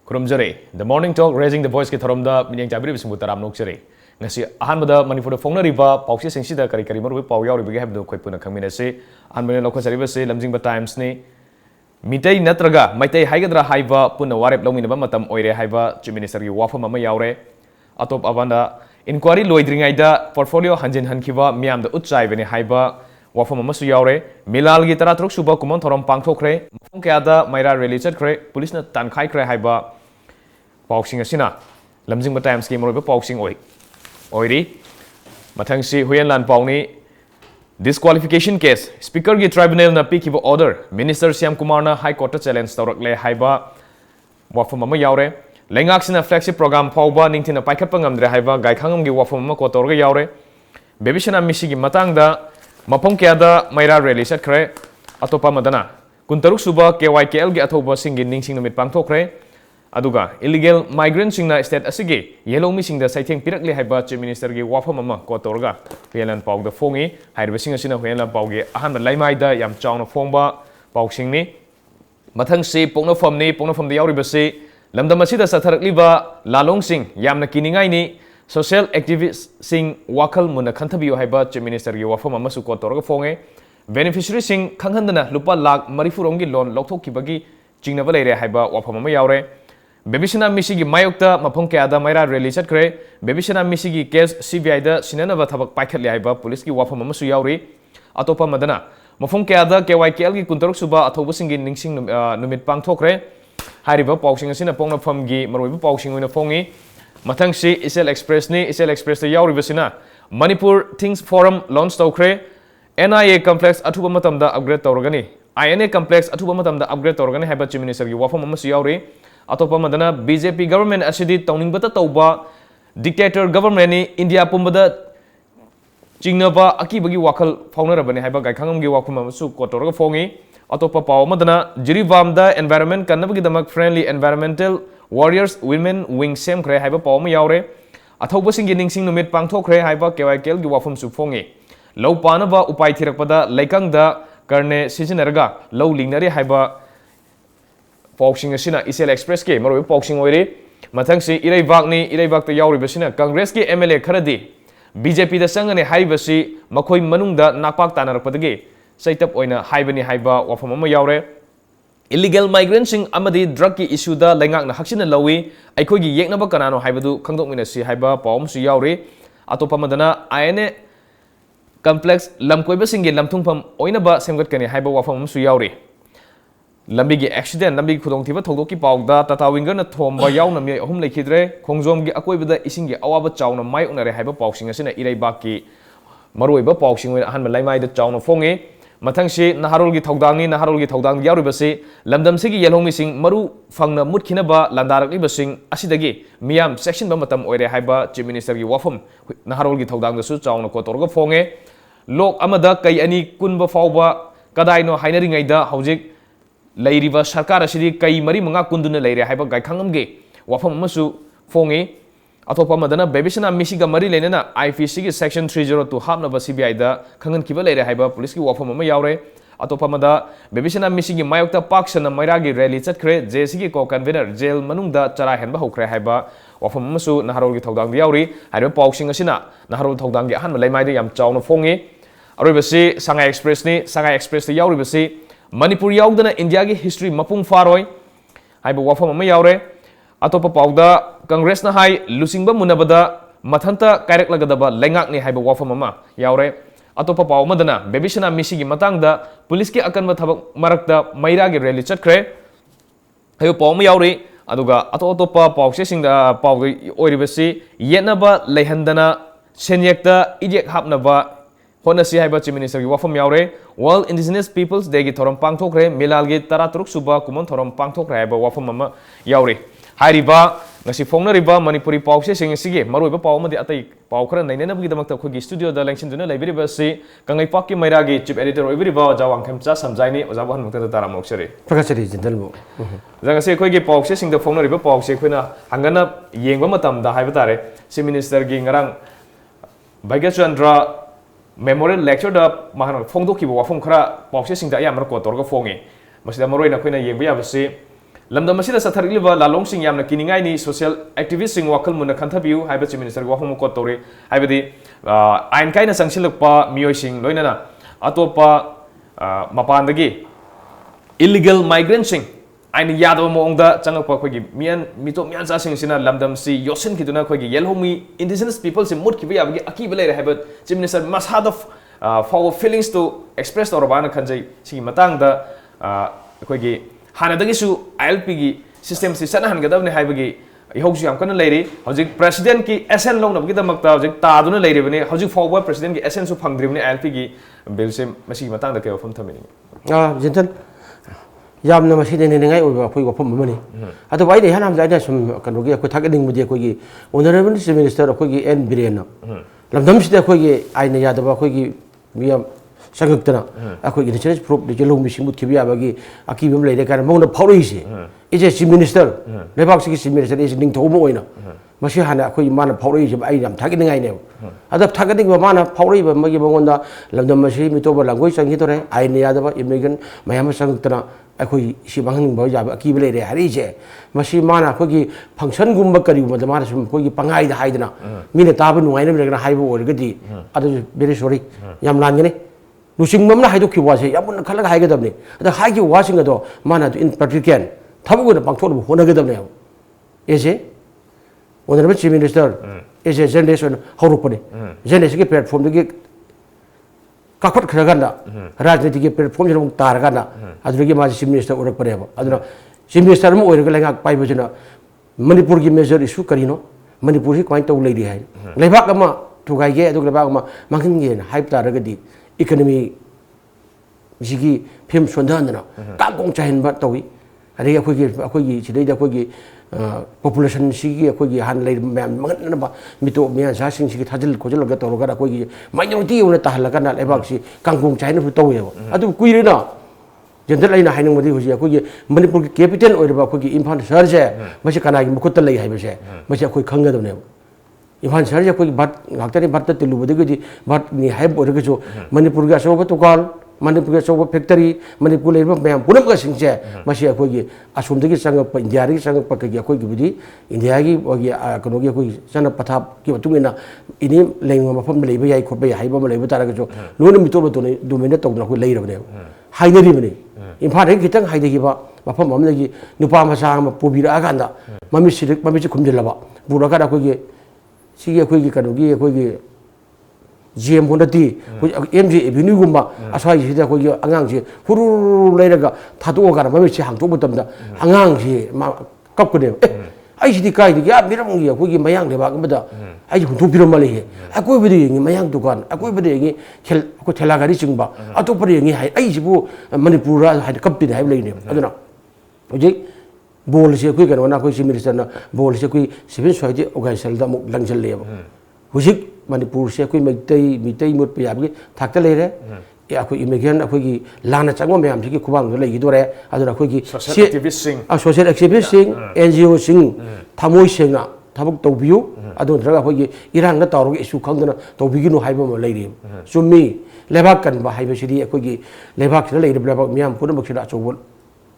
Kurumjare, the morning talk raising the voice ki tharomda minyang jabiri bismu taram nokjare. Ngasi ahanbada Manipur phongna riba pausi sengsida kari kari maru pau yaw riba habdo khoi puna khangmina se ahanbane lokho sariba se lamjingba times ni mitai natraga maitai haigadra haiba puna warep lomina ba matam oire haiba chief minister gi wafam ama yawre atop abanda inquiry loidringai da portfolio hanjin hankiba miam da utchai bene haiba wafam ama su yawre milal gi tara truk suba kumon thorom pangthokre mafung kya da maira rally chatkre police na tankhai kre haiba pauksing asina lamjingba times ki morobe pauksing oiri mathang si huyan lan pauni disqualification case speaker gi tribunal na pikiba order minister Syam Kumar na high court challenge tawrakle haiba wafam ama yawre lengak sina flagship program phawba ningthina paikhatpa ngamdre haiba gaikhangam gi wafam ama ko torga yawre bebishana misi gi matangda mapom kya da maira rally chatkre atopa madana kuntaruk suba KYKL gi athoba singi ningsing numit pangthokre aduga illegal migrants singna state asigi yellow missing da saitheng pirakle haiba chief minister gi wafam ama ko torga huyan paw da fongi haiba singa sina huyan paw gi ahan laimai da yam chawna fongba pauksing ni mathang si poknafam da yawri basi lamdam asida satharakliba lalong sing yamna kiningai ni social activist sing wakal muna khanthabiyo haiba chief minister gi wafam ama su ko torga fonge beneficiary sing khanghandana lupa lakh marifurong gi loan lokthokibagi jingnaba leire haiba wafam ama yawre Bebishana Misigi Mayokta Mapong Kaya Maira rally chatkre Bebishana Misigi case CBI da sinanaba thabak paikhatli haiba police ki wafam ama su yawri atopa madana Mapong Kaya da KYKL gi kuntaruk suba athoba singi ningsing numit pangthokre hariba pauksing asina pongnafam gi maroiba pauksing oina fongi mathang si Isel Express da yawri basina Manipur Things Forum launch tawkre NIA complex athuba matamda upgrade tawragani INA complex athuba matamda upgrade tawragani haiba chief minister gi wafam ama su yawri atopa madana BJP government asidi tawningbata tawba dictator government ni India pumbada chingnaba akibagi wakal faunarabani haiba gaikhangam gi wakum amasu kotorga fongi atopa paw madana jiribam da environment kanabagi damak friendly environmental warriors women wing sem kre haiba paw ma yawre athoba singi ningsing numit pangthokre haiba KYKL gi wafum su fongi low panaba upai thirakpada laikang da karne sijinarga low lingnari haiba pauksing asina Isel Express ke marobe pauksing oire mathang si ireibak ta yawri basina Congress ke MLA kharadi BJP da sangane haibasi makhoi manungda nakpak tanarakpadagi saitap oina haibani haiba wafam ama yawre illegal migrants sing amadi drug ki issue da lengak na haksina lawi aikhoi gi yeknaba kanano haibadu khangdokmina si haiba pawm su yawri atopa madana INA complex lamkoiba singi lamthungpham oinaba semgatkani haiba wafam su yawri lambi gi accident lambi khudong thiba thogdoki pawda tata winger na thomba yauna mi ahum lekhidre khongjom gi akoibada ising gi awaba chawna mai unare haiba pawsing asina ireibak ki maroiba pawsing oina ahan laimai da chawna fongi mathang si naharol gi thogdang yawri basi lamdam sigi yelhong mising maru fangna mutkhina ba landarakli basing asidagi miyam section ba matam oire haiba chief minister gi wafam naharol gi thogdang da su chawna ko torga fonge lok amada kai ani kunba fawba kadaino hainari ngai da hojik Lairiba Sarkar asidi kai mari manga kunduna leire haiba gaikhangamge wafam amasu fongi atopa madana bebisana misiga mari lenena IPC gi section 302 hapna ba CBI da khangan kiba leire haiba police gi wafam ama yawre atopa mada bebisana misigi mayokta paksana maira gi rally chatkre JC gi ko convener jail manungda chara henba hokre haiba wafam amasu naharol gi thodang di yawri haiba pauksing asina naharol thodang gi ahan laimai da yam chawna fongi aroi Sangai Express da yawri basi Manipuri yaudana India ki history mapung faroi haiba wafam ama yawre atopa pawda Congress na hai lusingba munabada mathanta kairak lagadaba lengak ni haiba wafam ama yawre atopa paw madana bebishana misigi matangda police ki akanba thabak marakta maira gi rally chatkre haiba paw ama yawre aduga atopa pawse singda pawda oiribasi yenaba leihandana senyekta ijek hapnaba Honasi haiba chief minister gi wafam yawre World Indigenous Peoples Day gi thorom pangthokre milal gi taratruk suba kumon thorom pangthokre haiba wafam ama yawre hairiba ngasi fongnariba Manipuri pawse singsi maroiba pawmadi atai pawkhara nainenabgi damakta khogi studio da lengchin laibiriba si Kangleipakki MEIRA gi chief editor oibiriba WANGKHEMCHA SAMJAI ni ojaban mukta taram loksari prakachari jindalbo jangase khogi pawse singda fongnariba pawse khoina hangana yengba matamda haiba tare chief minister gi ngarang Bhagyachandra Memorial lecture da mahana phongdoki bo wafum khara pawse singda ya mar ko torga fongi masida maroi na khoina yengba ya basi lamdam masida sathariliba lalong sing yamna kiningai ni social activist sing wakal muna kanthabiu haiba chief minister wahum ko tore haibadi ain kaina sangsilakpa miyoi sing loinana atopa mapandagi illegal migrant sing ain yadaba moongda changakpa khogi mito mian sa sing sina lamdam si yosin kiduna khogi yelhomi indigenous people si mut kibi abagi akiba lere haiba chief minister must have for feelings to express or bana khanjai si matang da khogi hanadagisu ILP gi system si sana hangadabne haibagi ihogsu yam kana leiri hojik president ki SN long nabgi damakta hojik taaduna leiri bane hojik forward president ki SN su phangdribne ILP gi bill se masi matang da ke wafam thamini jentan yamna masi ne ngai oiba khoi wafam mani adu bai de hanam jaida sum kanu gi khoi thakading budi khoi gi honorable chief minister khoi gi N Birena lamdam sida khoi gi aina yadaba khoi gi miyam sangakna akhoi gi church proof de jelong misi mut khibiya bagi akibam leire kan mongna phawroi se ije chief minister lebak si chief minister is ning thomo oina masi hana akhoi mana phawroi se ai yam thakading ai ne adap thakading ba mana phawroi ba magi bongonda lamdam masi mitoba langoi sangi tore aina yadaba immigrant mayam sangakna akhoi si bangning ba jaba akib leire hari je masi mana akhoi gi function gumba kari ma da mana sum khoi gi pangai da haidana mine tabu nuai ne na haibo orgadi adu very sorry yam lan ne Lusing mamna haidu ki wasi yamun khala ga haiga dabne ada haigi wasing ado mana in particular thabu na pangthol bu hona ga dabne ese honorable chief minister ese generation horupane generation ki platform de kakot kharaga rajniti ki platform jong targa na adu ki ma chief minister orak pare ba adu chief minister mo oiraga lenga pai bajuna manipur ki major issue karino manipur ki kwain taw leidi hai lebak ama thugai ge adu lebak ama mangin ge hype taraga di economy jigi phim sondana kangkong chahin ba tawi ari akhoi gi chidai da akhoi gi population sigi akhoi gi han lei mangan ba mito mian sa sing sigi thajil khojil ga toro ga akhoi gi minority una tahla kana lebak si kangkong chahin fu tawi adu kuire na jental aina hainung modi hoji akhoi gi manipur gi capital oir ba akhoi gi imphal shahar je masi kana gi mukut lei hai ba se masi akhoi khanga da ne Ivan Sarja koi bat ngakta bat tilu bode koi bat ni hype ore koi Manipur ga soba tukal Manipur ga soba factory Manipur le ba bayam punam ga singse masih koi gi asum de ki sang pa India ri sang pa ki koi gi budi India gi ogi kono gi koi sana pathap ki batungena ini leng ma pham le ba yai khop ba hai ba le ba tara ga no ni mitol to ne do mena tong na koi lei ra ne hai ne ri bane imphal he kitang hai de gi ba pham am le gi nupa ma sa ma pobira aga da mami sirik mami chi khumjil la ba bura ga koi gi Sigi akhoi kanugi akhoi GM honati MG Avenue gumba aswai sida akhoi angang si huru leiraga thatu ga mami chi hangto butamda angang si kap kune ai sidi kai di ya miram gi akhoi mayang le ba gumda ai huntu biram mali akhoi bidi ngi mayang dukan akhoi bidi ngi khel ko thela gari chingba atu pari ngi ai sibu manipura hai kap bi hai leine aduna oje bol se koi kan wana koi chief minister na bol se koi civil society organization da muk langjal le ba hujik manipur se koi mitai mut pe abi thakta le re ya koi immigrant akoi gi lana changwa me am ji ki khubang le gi dore aduna koi gi social activist sing NGO sing thamoi sengna thabuk tawbiu adu draga koi gi irang na tawro issue khangdana tawbi gi no haiba ma le ri summi lebak kan ba haiba sidi akoi gi lebak le ri lebak miam puna mak sida chobol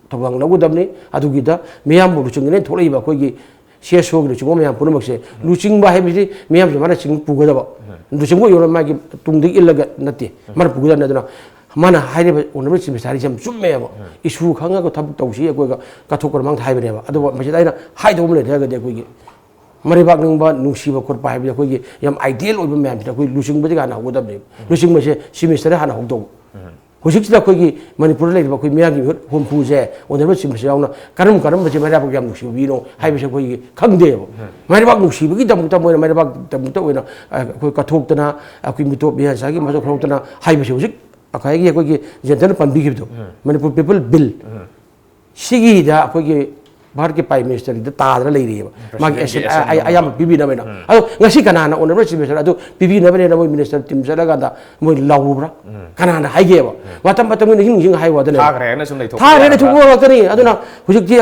Tawang lagu damni adu kita meyam lucing ini thora iba koi gi sia sog lucing meyam pun makse lucing bah hebisi meyam se mana cing puga da ba lucing ko yora magi tungdi illaga nati mana puga da na mana haire ba onabri sim sari jam sum me ba isu khanga ko thab tawsi ko ga kathok ko mang thai ba ne ba adu ma daina hai do mle da ga de koi gi mari bak nung ba nungsi ba kor pa hebia koi gi yam ideal oiba meyam ta koi lucing ba ga na ho da ne lucing ma se semester hana ho do Hujikda koi gi Manipur le ba koi miyagi hom puje onel ba sim se yauna karam ba je mari ba yam nuksi bi no hai ba se koi gi khangde ba mari ba nuksi bi dam ta moina mari ba dam ta oina koi kathok tana koi mito biha sa gi ma so khok tana hai ba se hujik akai gi koi gi jentan pan bi gi do Manipur people bill sigi da koi gi Bahar ke Prime Minister itu tadra lagi dia, magi ayam bibi nama ina. Aduh ngasih kanana owner Prime Minister aduh bibi nama ina nama Minister tim saya kata mau lau bra, kanana hai dia, watam ini hing hai wadah. Thar rena tu gua waktu ni, aduh na hujik dia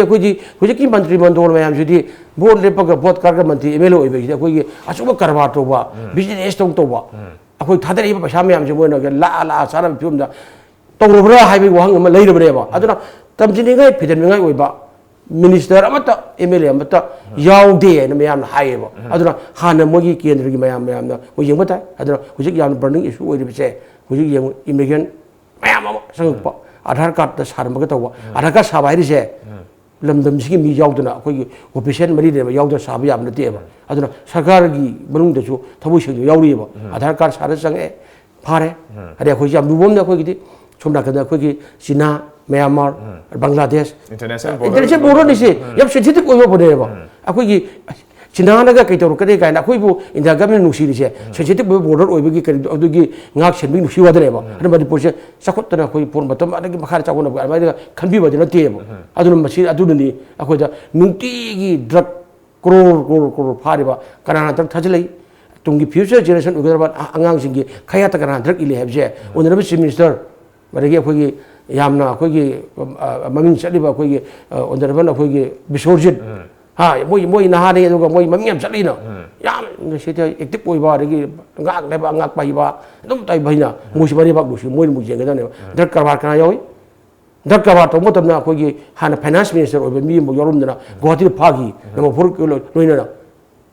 hujik menteri mandor macam jadi board lepak board karga menteri MLO ibu dia koi asuba karbar tu ba, business tu ba, aku thadar ibu pasal macam semua nak la sana film dah, tu bra hai bi wahang lagi bra ba, aduh na tam jenis ngai pidan ngai oi ba. minister amata MLA amata yaude na mayam hayebo aduna hana mogi kendra gi mayam na mo yeng bata aduna hujik yam burning issue oi bise hujik yeng immigrant mayam sang pa Aadhaar card da sarma ga tawa Aadhaar card sabai ri se lamdam sigi mi yauduna koi official mari de yaudna sabu yam na teba aduna sarkar gi manung da chu thabu sing yauri ba Aadhaar card sara sang e phare ade khoi jam lubom na khoi gi chomna ka da khoi gi China Myanmar Bangladesh international border ni se yam sensitive oi ba de ba akoi gi China na ga kai to ka de kai na khoi bu India government nu si ri se sensitive border oi gi kai adu gi ngak sen bi nu si wa de ba ade ba pose sakot na khoi pon batam ade gi makhar cha ko na ba mai ga khanbi ba de na te ba adu na masi adu ni akoi da nungti gi drug crore phari ba kana na tak thajlai tungi future generation ugar ba angang sing gi khaya ta kana drug ile habje honorable chief minister ba ge khoi gi yamna khoi gi maming chali ba khoi gi honorable khoi gi bisorjit ha moi na ha de ga moi maming chali na yam se ta active oi ba de gi ngak le ba ngak pai ba dum tai bai na moi si bari ba du si moi mu jeng ga ne drug karbar kana yoi drug karbar to mo tam na khoi gi hana finance minister oi ba mi mo yorum na guwahati phagi na mo phur loina na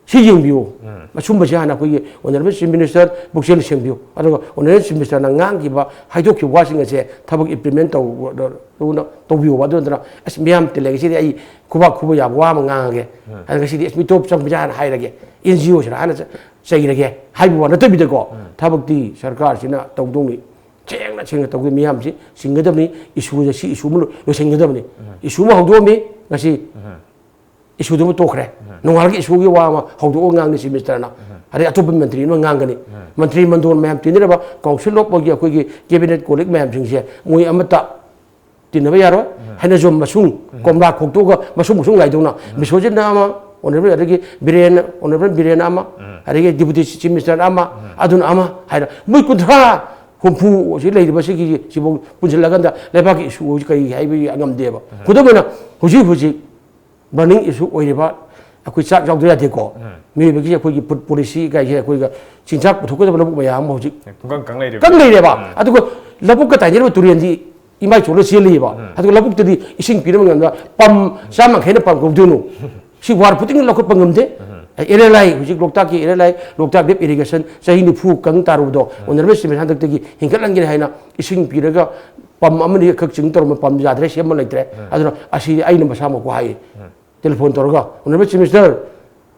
si yeng biu ma chum ba jana khoi honorable chief minister buksel seng biu ado honorable chief minister na ngang gi ba haidok ki washing ase thabak implement to biu ba do na as miam te le si ai kuba ya wa ma ngang ge ado si mi top chang ba jana hai rage NGO sira ana sei rage hai bu na to bi de ko thabak ti sarkar sina to dong ni cheng to gi miam si singadam ni issue si issue mu lo singadam ni issue ma hawdo mi ngasi issue do to khre nongal gi issue gi wa ma hawdo ngang ni si minister na are atop mantri no ngang gani mantri mandon ma'am tin ba council of gi akoi gi cabinet colleague ma'am sing se moi amata tin ba yaro hana jom masung komla khokto ga masung lai dona misojin na ma honorable adagi biren honorable biren ama adagi deputy chief minister ama adun ama haira moi kudra humpu si lai ba si gi si bo punjil laganda leba gi issue kai hai bi angam de ba kudamena huji burning issue oi ba akoi chak jaw de ya ko mi be gi akoi gi policy ga ye akoi ga chinchak puthok ga labu mayam mo ji kang lei de ba adu ko labu ka tai ne turian ji imai cholo si li ba adu labu te di ising pi ngam da pam samang khene pam ko dunu si war puting lokot pangam de Electoral huji loktak ki Electoral loktak dep irrigation sahi ni phu kang taru do honorable chief minister tak gi hingkalang gi haina ising pi ga pam amani khak ching tor ma pam jadre sem lai tre adu asi ai na basa mo ko hai telephone torga honorable chief minister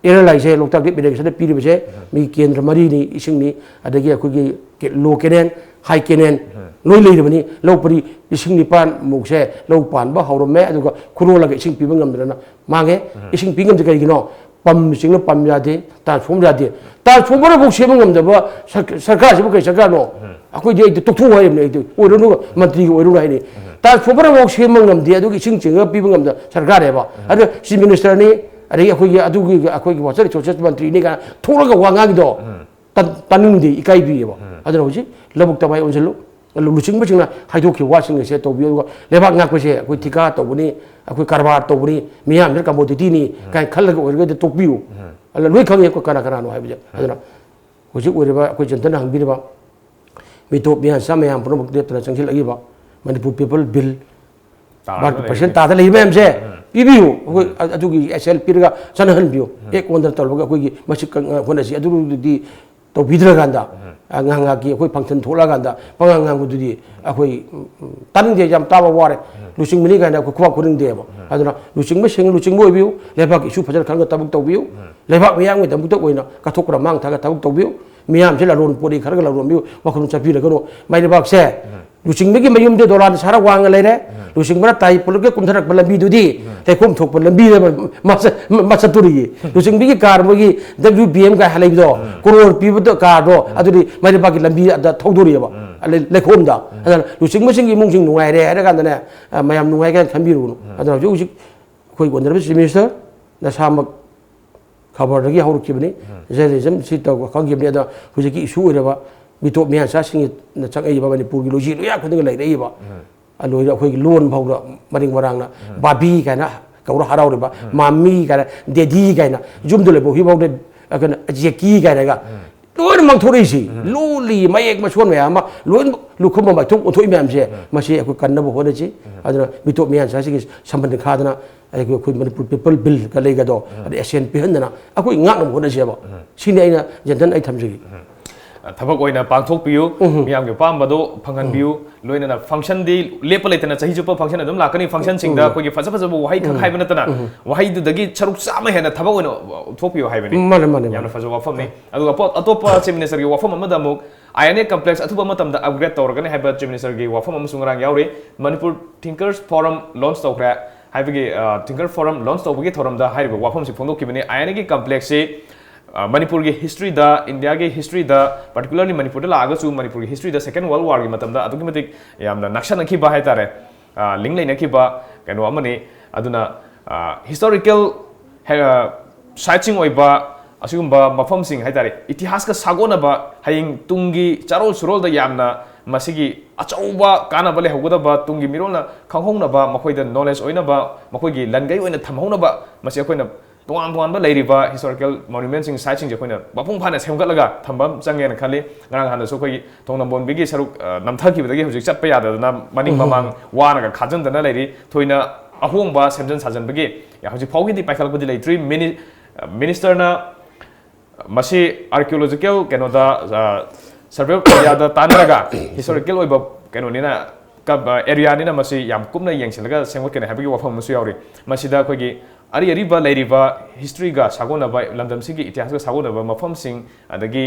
Electoral se loktak dep irrigation pi ri se mi kendra mari ni ising ni adagi akoi gi lo kenen hai kenen noi lei bani lo pari ising ni pan mu se lo pan ba haurom me adu ga khuno la ising pi bangam dana mange ising pi ngam je kai gi no pam sing pam ya de ta phom ya de ta phom ba bu se bangam da ba sarkar se bu kai sarkar no akoi de tok thu hai ne de oi ro mantri oi ro hai ni ta phom ba bu se bangam de adu gi ising ching pi bangam da sarkar he ba adu chief minister ni ari akoi gi adu gi akoi gi wasar chochas mantri ni ga thora ga wanga gi do taning di ikai bi ba adu hoji labuk ta bai onjelo luching ba chingna haidok ki washing se to bi lebak ngak se akoi thika to buni akoi karbar to buni miyam der commodity ni kai khal ga orga de to bi ala loi khang ko kana kana no hai bi aduna hoji ore ba akoi jantan hang bi ba mi to bian sa mayam pro de tra changsil agi ba Manipur people bill ba percent ta le mem se bi akoi adu gi SL pirga sanahan bi ek wonder tol ba akoi gi masik khona si adu di to bidra ganda nganga ki akoi function thola ganda pangang gu di akoi tan je jam ta ba ware luching mini ga na ko kwa kuring de ba aduna luching ma sing luching mo biu lebak isu phajal khang ga tabuk to biu lebak miyang me tabuk to oina ka thokra mang tha ga tabuk to biu miyam je la ron pori khar ga la ron biu wa khun chapi la go mai lebak se luching me gi mayum de dolan sara wang le re luching ma tai pul ge kum tharak balam bi du di te kum thok balam bi ma saturi luching me gi kar mo gi WBM ga halai do crore pi bu to ka do aduri mai lebak gi lambi da thodori ba le khom da adana luching ma sing gi mung sing nuai re ra ga da ne mayam nuai ga khambi ru adana ju ji khoi honorable chief minister na samak khabar gi haur ki bani journalism si to khang gi ne da huji ki issue re ba mi to mian sa sing na chang ai ba Manipur gi loji lo ya khun ga lai dai ba aloi da khoi lon phau da maring warang na babi ka na kaura harau re ba mami ka na dedi ka na jum do le bo hi bo de ka na je ki ka na ga loin mang thori si luli mai ek ma chon me ama loin lukhum ma thuk uthoi me am je ma si aku kan na bo hone chi aduna bitok me an sa si samban kha dana aku khu Manipur people bill ka le ga do asian pe han dana aku ngak na hone je ba sini aina jantan ai tham ji thabak oina pangthok piu miyam ge pam bado phangan biu loina na function di lepa letana chahi jupa function adum lakani function sing da koi ge faja faja bo wahai khak hai bana tana wahai du dagi charuk sama hena thabak oina thok piu hai bani mane yamna faja wafam ni adu atopa chief minister ge wafam amada muk INA complex athuba matam da upgrade tawrgani haiba chief minister ge wafam am sungrang yauri Manipur thinkers forum launch tawkra haibagi thinker forum launch tawbagi thoram da haiba wafam si phongdok kibani INA ge complex se Manipur की history दा India की history दा particularly Manipur ला आगे चु Manipur की history दा second world war की मतलब दा अतुकी मतिक यामना नक्शा नखी बा है तारे लिंक लाइन नखी बा कनो अमने अदुना historical siting ओइ बा असुगुम बा मफम सिंग है तारे इतिहास का सागोना बा हाइंग तुंगी चारोल सुरोल दा यामना मसिगी अचौबा काना बले होगदा बा तुंगी मिरोना खंगहोंगना बा मखोइ दा knowledge ओइना बा मखोइ की लनगै ओइना थमहोना बा मसि अखोइना तोान तोान लेरिबा historical monuments सिंग site सिंग जखोइना बापुंग फाना सेमगतलगा थंबम चंगेन खाली ngarang hana so khoi thongnambon bigi saruk namthaki bidagi hojik chatpa yadadana maning mamang wanaga khajandana leiri thoina ahongba semjan sajan bagi ya hojik phaugi di paikal budi leitri minister na masi archaeological kenoda survey yada tanraga historical oiba kenonina kab area ni na masi yam kumna yengsilaga semgot kene habigi wafam musu yauri masida khogi ari ari ba leiriba history ga sagona ba lamdam sigi itihas ga sagona ba mafam sing adagi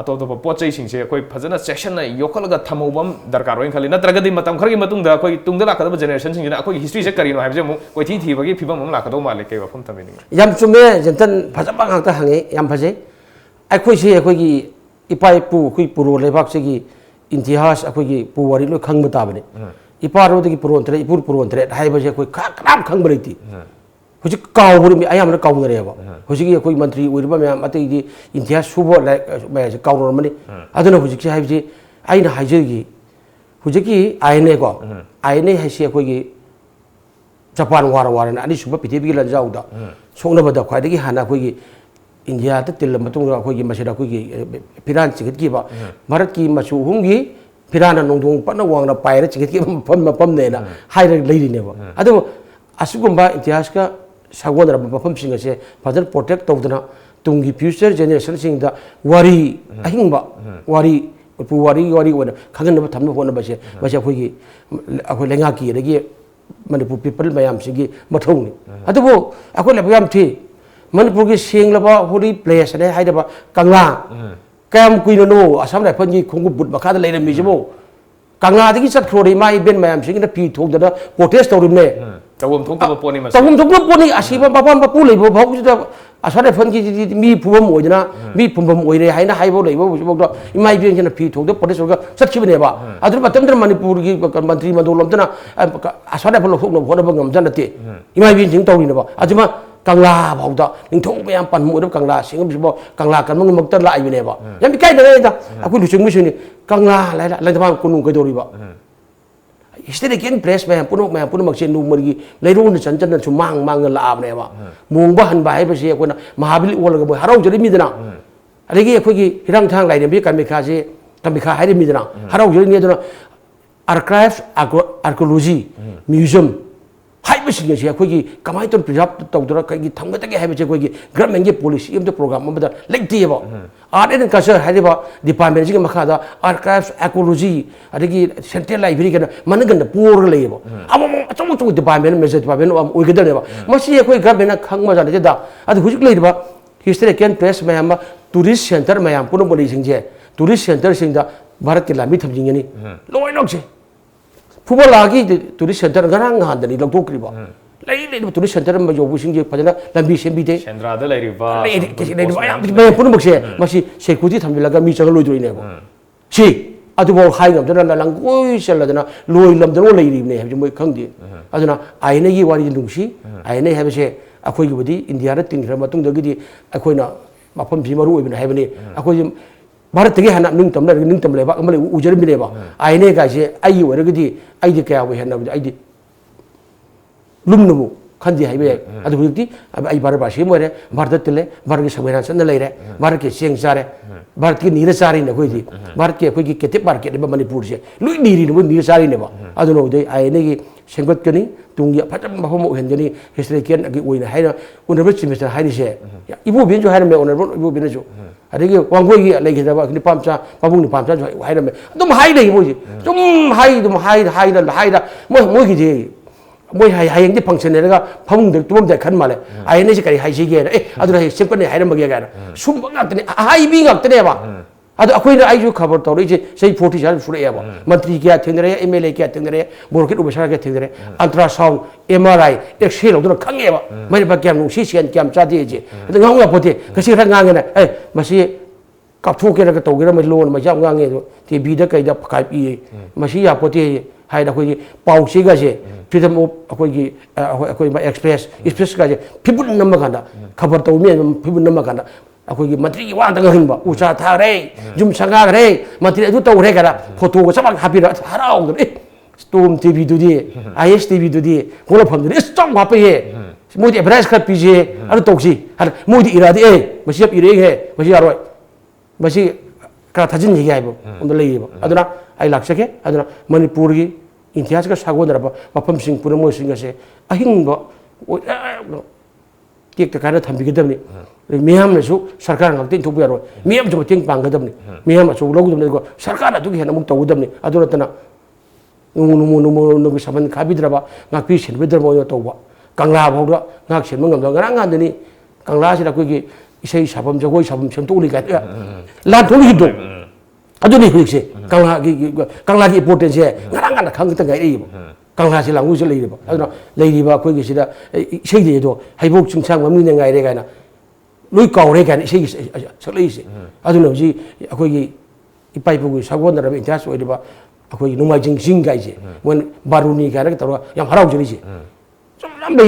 atop top pochai sing se koi phajana section na yokalaga thamobam darkar roin khali natragadi matam khari matung da koi tungda la kadaba generation sing na koi history se karino habje mu koi thi bagi phibam mum la kado male ke wafam tamini yam chume jantan phajaba ngak ta hange yam phaje ai khoi se koi gi ipai pu koi puro lebak se gi intihas koi gi pu wari lo khang bata bane ipa ro de gi puron tre ipur puron tre hai ba je koi kram khang bariti हुजी काउबरी में आयाम ना काउन रे बा हुजी की कोई मंत्री ओइरबा में अते दी इंडिया सुबो लाइक मैं काउन मने अदना हुजी की हाइजे आइना हाइजे की हुजी की आइने को आइने हाइसे कोई की जापान वार वार ना अनि सुबो पृथ्वी की लजाउ दा सोंगना बदा खाइदे की हाना कोई की इंडिया त तिल मतुंग कोई की मसेदा कोई की फिरान चिगत की बा भारत की मसु हुंगी फिराना नोंदोंग पना वांगना पाइरे चिगत की मपम ने ना हाइरे लेरी ने बा अदो असुगुंबा इतिहास का सागोदर मफम सिंग से फजल प्रोटेक्ट तौदना तुंगी फ्यूचर जनरेशन सिंग दा वारी अहिंबा वारी पु वारी ओना खगन थमन होना बसे बसे अखोगी अखो लेंगा की रगी Manipur people mayam sigi mathong adubo ako lebam thi Manipur ki senglaba hori place ne haidaba kangla kam kuino no asam lai phanji khongu but bakha da leira mi jebo kangla digi chat khori mai ben mayam sigi na pi thok da protest torim ne tawum thok ba poni ma tawum thok ba poni asiba babam ba pu leibo bhau da asare phanji mi phubam oina mi phubam oire haina haibo leibo bo da imai ben jana pi thok da protest ga chat khibne ba adu batam dar Manipur gi mantri madolom tana asare phalo thok no phona ba ngam jana te imai ben jing tawri na ba ajuma kangla bhau da ning thok ba yam pan mu da kangla singam sibo kangla kan mang mak ta lai ne ba yam kai da ne da aku lu chung mi sini kangla lai la ta ba kunung kai dori ba historical place में पुनो मक्से नुमरगी लेरोन चंचन छु मांग मांग लाबने बा मुंगबा हनबा है बसे कोना महाबली ओलग बो हराव जरि मिदना अरेगी अखोगी हिरंग थांग लाइने बि कमिखा जे कमिखा हाइरे मिदना हराव जरि ने दना आर्काइव्स आर्कियोलॉजी म्यूजियम हाइबे सिंगे से अखोगी कमाई तो प्रिजर्व तौदरा कगी थंगबे तगे हाइबे से कोगी गवर्नमेंट के पॉलिसी एम प्रोग्राम मबदा लेक्ति बा आर्ट एंड कल्चर हाइबा डिपार्टमेंट जी मखादा आर्काइव्स आर्कियोलॉजी अदगी सेंट्रल लाइब्रेरी के मनगन पोर लेबो अब अचो अचो डिपार्टमेंट मेजर डिपार्टमेंट ओइगदने बा मसी अखोई गवर्नमेंट खंगमा जाने दा अद हुजिक लेबा हिस्टोरिकल प्लेस मयाम टूरिस्ट सेंटर मयाम पुनो बलि सिंजे टूरिस्ट सेंटर सिंदा भारत के लामी थमजिंगनी लोय लोकसे फुबलागी टूरिस्ट सेंटर गरांग हांदनी लौटोक्रिबा लेइ टूरिस्ट सेंटर म योबु सिंगे फजना लंबी सेंबिदे सेंद्रादा लेरिबा मैं पुनो बक्से मसी सेक्युरिटी थमबिलागा मी चंग लोइदोइने बो सी अदुबो हाइ गमदना लंगोइ चलदना लोइ लमदनो लेरिबने हबि मोइ खंगदि अदुना आइने गी वारि दुंगसी आइने हबसे अखोइ गिबदि इंडिया रा तिंग्रा मतुंग दगिदि अखोइना मफम भी मरु ओइबने हबने अखोइ भारत के हना निंगतम लेबा अमले उजरमि लेबा आइने गाइसे आई ओरगदि आइदि कया वे हना आइदि लुमनमु ขั้นที่ให้ไปอันนี้ที่ไอ้บาร์บาชีมวยเลยบาร์ดัตเล่บาร์กิสมัยนั้นสันเลยเลยบาร์กิเชียงซาร์บาร์กินีรสารีเนี่ยคุยที่บาร์กิคุยกี่เกติบาร์กิเนี่ยมันญี่ปุ่นใช่ลุยนีรีเนี่ยนีรสารีเนี่ยบ่อันนั้นโดยไอ้นี่เชิงกัดกันนี่ตรงนี้พัฒน์มาพมเห็นกันนี่ historian กี่อุ้ยเนี่ยให้เราอุณหภูมิสิ่งที่ให้ดิเช่อีบูบินจู่ให้เราไม่อุณหภูมิอีบูบินจู่อันนี้ก็วางไว้กี่อะไรกี่แต่ว่านี่ปั๊มจ้าปั๊มบุ้งนี่ปั๊มจ้าจู่ให้เราไม่ต้องให้เลยบูจีต้องให้ละมวยกี่ทีมวยให้ยังที่พังเสนแล้วก็พังเด็กตัวมันแต่ขันมาเลยไอ้นี่สิการให้ชี้แกนะอันนี้เชิงกันนี่ให้เราไม่กี่กันสุ่มงัดนี่ให้บีงัดนี่บ่อันนี้คุยนะไอ้จู่ขับรถตัวนี้ใช้40ชาร์จสุดเลยบ่มันตรีแกถึงเลย MLA แกถึงเลยบุรุษอุปชาแกถึงเลยอันตราซาวด์ MRI เอ็กซเรย์เราตัวขังเงี้ยบ่ไม่ได้ไปแกมนุ่งซีเซียนแกมจ้าดีจีแต่งานว่าพอดีก็สิทำงานกันนะมาสิกับทุกข์ก็ตัวก็ไม่รู้มาจับงานเงี้ยที่บีได้ก็ได้ขายปีมาสิอยากพอดีให้เราคุยเป่าสิก็สิพี่ทำคุยมาเอ็กซ์เพรสก็สิพี่บุญนำมากันนะขับรถตัวเมียพี่บุญนำมากันนะคุยมันตรีว่างตั้งหินบ่อุตสาห์ท่าเร่จุ่มสังกาเร่มันตรีทุกตัวเร่กันนะพอตัวก็สักพักฮับปี้ละฮาราองกันTOMTV ดูดิ ISTV ดูดิคนละพันดูดิจ้องมาไปเฮ่มวยที่เบรสขัดปีเจอันนั้นตกสิฮันมวยที่อิราดีไม่ใช่อิราดีไม่ใช่อร่อยไม่ใช่กระทัดจินยี่ไงบ่อันนั้นเลยบ่อันนั้นไอ้หลักเสกอันนั้นมณิปุรีอินทิอาสก็สักวันละบ่มาพัมสิงปุ่นมวยสิงห์เสกไอ้หิงบ่ที่ตะการนั้นทำไปกันนี่มีห้ามเลยสู้สารการงานที่ทุบไปอร่อยมีห้ามจะมาทิ้งปังกันนี่มีห้ามสู้เราก็จะก็สารการนั้นทุกอย่างมันตัวกันนี่อันนั้นนุ่มสมัยข้าพิจารณางักพิเศษพิจารณาตัวว่ากังลาพอด้วยงักเสียมันกำลังงานเดี๋ยวนี้กังลาสิเราคุยกี่ใช้สับผมจะคุยสับผมฉันตู้นี่กันลานทุ่งหินดูอันนี้คุยสิกังลากี่โพเทนเซียงานขังตั้งไงดีบ่กังลาสิหลังอุ้ยจะเลยดีบ่อันนั้นเลยดีบ่คุยกี่สิได้ใช่ดีตัวให้พวกชิงช่างมันมียังไงได้กันนะลุยเก่าได้กันใช่สักเลยสิอันนั้นสิคุยกี่ไปพวกสักวันเราเป็นที่สุดดีบ่คุยนุ่มจริงจริงไงสิวันบารุนีกันก็ตัวยังหาเราจะนี่สิ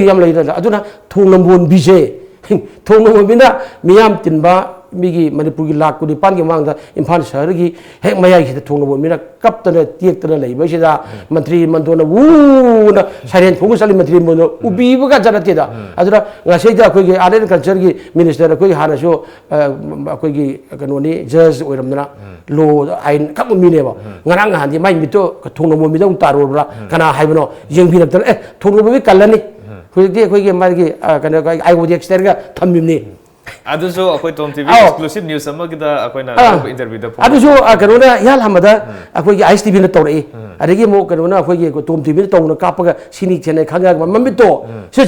ยำเลยแล้วอันนั้นทุ่งน้ำวนบิเช่ทุ่งน้ำวนบินะมียามตินบ้ามีกี่มันญี่ปุ่นลักกุฎีปันกี่ว่างแต่อิมพันเสร์กี่เฮ้ยไม่ใช่ที่ทุ่งน้ำวนมีนะกับตัวเนี่ยเตียกตัวเลยไม่ใช่จ้ามันตรีมันตัวน่ะวู้นะใช่เห็นพวกสลิมมันตรีมันตัวอุบีบุกันจะนั่นที่จ้าอันนั้นงาเสียจ้าคุยกี่อาร์เรนคัลเจอร์กี่มินิสเตอร์คุยหานะชัวคุยกี่กันวันนี้เจอส์โอ้ยรำนะโลไอ้ข้ามันมีเนี่ยบ่งานงานที่ไม่มีตัวทุ่งน้ำวนมีต้องตารูระขณะให้มันเนาะยังพิจารณาทุ่งน้ำวนมีกันแล้วนี่คุยกี่มากี่กันไอ้วัวเด็กสเตอร์ก็ทำแบบนี้อันนั้นso aku TOMTV exclusive news sama kita aku nak interview dah. อันนั้นsoกันวันนี้ยาลามาได้aku ISTV นี่ตัวเองอันนี้โมกันวันนี้aku TOMTV นี่ตัวนึงกับก็สินิเชนข้างกันมันไม่ตัวสิ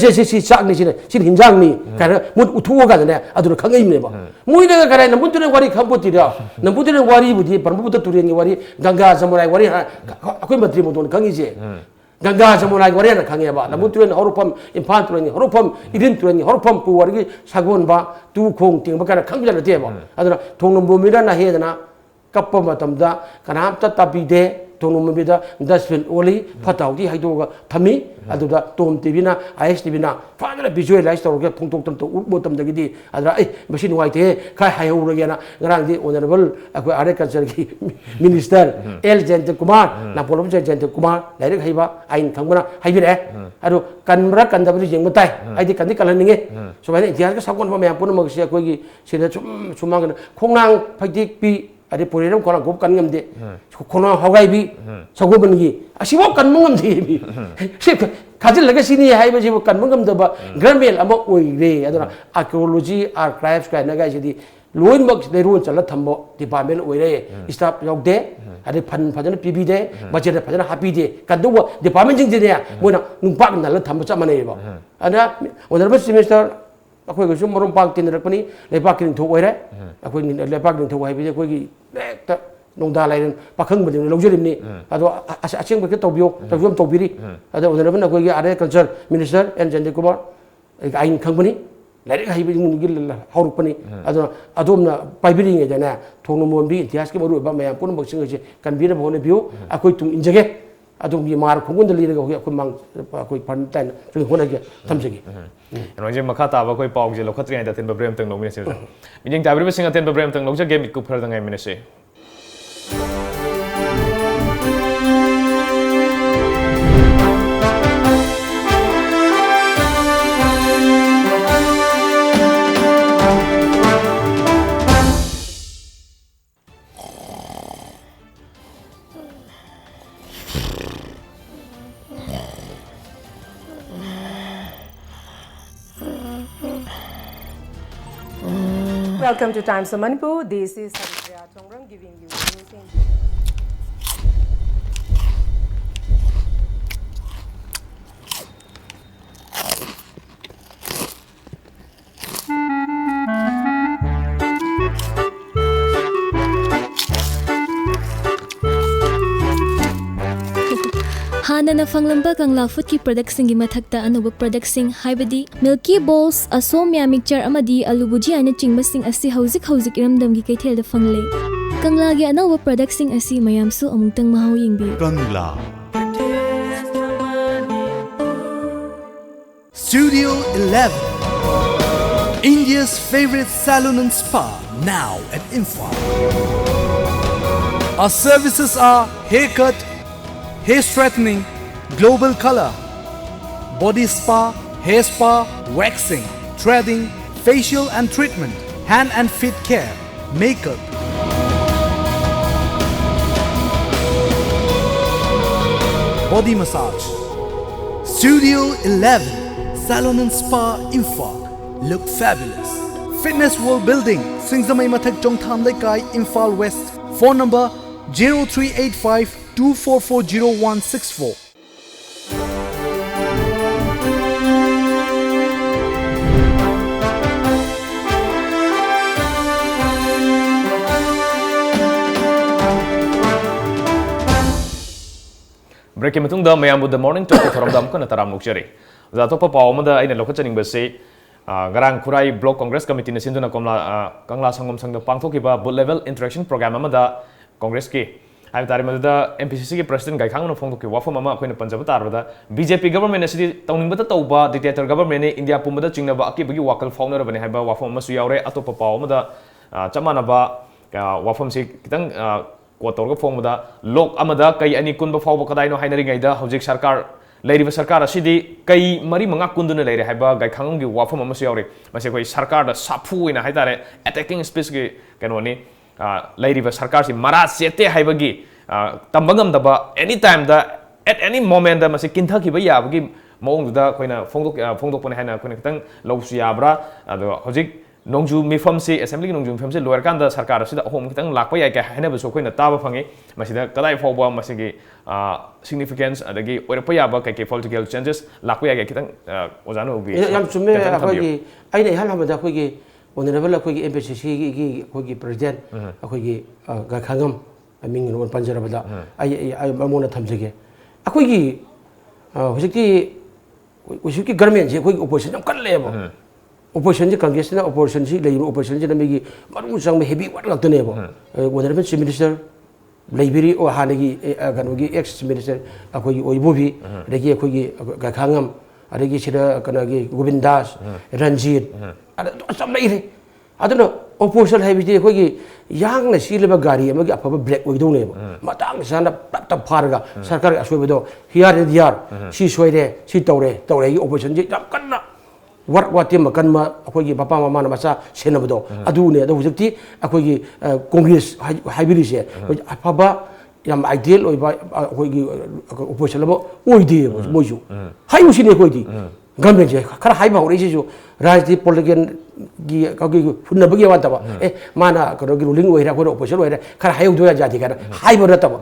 จักนี่สิหินจังนี่กันมุดอุทุกันเนี่ยอันนั้นข้างไอ้เนี่ยบ่มุ้ยเนี่ยกันเนี่ยมุดเนี่ยวารีคำพูดที่เดียวมุดเนี่ยวารีบุตรปรมุตตุเรียนวารีgangga samuraiวารีaku menteriมุดข้างอีเจgangga samuraiวารีนะข้างเนี่ยบ่มุดเนี่ยฮอรุพัมอิมพันตัวเนี่ยฮอรุพัมอิรินตัวเนี่ยฮอรุพัมปูวารีสักวันบ่ตู้คงทิ้งบ่กันข้างจะเนี่ยบ่อันนั้นทุ่งน้ำบ่มีด้านน่ะเฮ็ดนะกับปมาตำดากันน้ำตับปีเดทุ่งน้ำบ่มีด้าดัสเป็นโอลีพัดเอาที่ให้ดูก็ทำมีอันนั้นTOMTVนะISTVนะฟังแล้ววิชวลไลซ์ตัวก็ทุ่งอุบตำตะกี้ดีอันนั้นไม่ใช่หน่วยเท่ใครให้หูเรื่องนะงานที่ honorable aku ada kanser ki minister L Jayant Kumar na polom Jayant Kumar direct hai ba ain thangna hai bi re adu kanra kan da bi jeng mutai ai di kan di kalan ninge so bai ikhtiar ka sakon ba me pun ma sia koi ki sida chuma kan khongnang phaidik pi adi puriram kona gop kan ngam de khona hogai bi sago ban gi asibo kan mungam de bi se khajil laga sini hai ba ji kan mungam da ba granbel amo oi re aduna archaeology archives ka na ga ji loin mak de ru chala thambo department oi re staff yok de adi phan phajana pb de budget phajana happy de kan do department jing de ne moina nung pak na la thambo cha mane ba ana honorable semester akuก็ sum marom pak tin rak pani lepak kin thok oi re aku ni lepak kin thok hai bi aku gi ta nong da lai pakhang bani lo jerim ni ado acheng ba ke tobyo tobyo tobiri ado honorable aku gi are culture minister and Jayant Kumar ain khang bani lai hai bi ni gil haur pani ado adom na paibiri nge jana thong mo bi iतिहास ke maru ba mayam pun baksing je kan bi na bone biu aku tung injage adong gi mar khungun da li ga aku mang aku pan tan chung hona ge thamjegi nói chung makha ta ba koi pau je lo khatri ai da ten ba brem tang lo mi se mi jing ta bi singa ten ba brem tang lo ja game ik ku phar da ngai mi ne se Welcome to Times of Manipur. This is SAMJAI giving you news in Hanana fanglamba kangla food ki product singi mathakta anuba product sing haibadi milky balls asomya mixture amadi alu bhujia na chingba sing asi hauzik iramdam gi kaithel da fangle kangla gi anawa product sing asi mayam su amungtang mahau yingbi Kangla Studio 11 India's favorite salon and spa now at Imphal. Our services are haircut, hair straightening, global color, body spa, hair spa, waxing, threading, facial and treatment, hand and feet care, makeup. Body massage. Studio 11, Salon and Spa Imphal. Look fabulous. Fitness World Building, Singzamai Mathak Jongtham Lekai, Imphal West. Phone number 0385 2440164. Breaking matungda mayam the morning talk thoramdam kana taram nukjari zatopa pawmada aina lokhachaning base garang khurai block congress committee na sinduna komla kangla sangom sangda pangthokiba booth level interaction program amada congress ki hai tari madada mpcc ki president gai khangna phongthoki wafam ama khoina panjab tarada bjp government asidi tawningbata tawba dictator government ne india pumada chingnaba akibagi wakal faunara bane haiba wafam ama su yaure atopa pawmada chamanaba wafam si kitang Kotor Fomada, Lok Amada, Kai any Kunba Fawa Kadino Hinaringa, Hojik Sarkar, Lady Sarkar City, Kai Mari Mangakunduna Lady Haba, Gaikangi, Wafam Masiori, Masako Sarkar, the Sapu in a Hitare, attacking specific Canoni, Lady Sarkar, Marat Sete Hibagi, Tambangam Daba, anytime that at any moment the Masi Kentucky Bayab, Mong the Quina Fondo Ponahana, Connecting, Losiabra, Hojik. Nongju mifamsi assembly nongju mifamsi lower kanda sarkar sida home kitang lakpa yai ka hena beso koina taba phangi masida kadai fawba masigi significance adagi oirpa yaba kai political changes lakpa yai kitang ojano ubi yam chumme akogi aina hal hamada akogi honorable akogi mpcc gi akogi president akogi ga khangam aming no panjarabada ai mamona thamjege akogi hujiki government je akogi opposition am kallebo opposition Congress na opposition si layu opposition na megi maru sang me heavy what lakto nebo honorable chief minister library o hanagi ganogi ex minister akoi oibobi regi akoi gakhangam adagi sida kanagi govindas ranjit ada sam lai aduna opposition haibiti akoi yang na sileba gari amagi afaba black oido nebo matang sana tap pharga sarkar asoibedo here and here si soire si tore opposition ji tam kanna what team kanma akogi papa mama na masa senabdo adune adu hujukti akogi congress hybrid se afaba yam ideal oiba akogi opposition labo oide moju hayu sine koidi government je khara haiba hore je rajni political gi akogi funna bagi wataba mana akogi ruling oira ko opposition oira khara hayu doya jati kana haiba rataba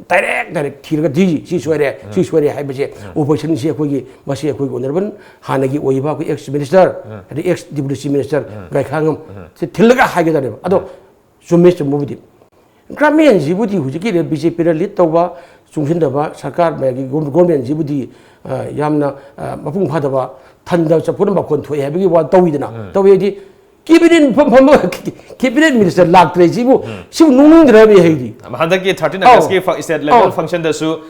direct thirga di si soire haiba je opposition se akogi masi akogi honorable hanagi oiba ko ex minister ex deputy minister gai khangam se thilaga haige dane ado sumesh mobidi gramin jibudi hujiki bjp ra lead toba chungsinda sarkar government jibudi yamna mapung phadaba thanda chapur makon thoi habigi wa tawidana tawedi cabinet minister laktre jibu siu nung drabi heidi handaki 13 August ki state level function da su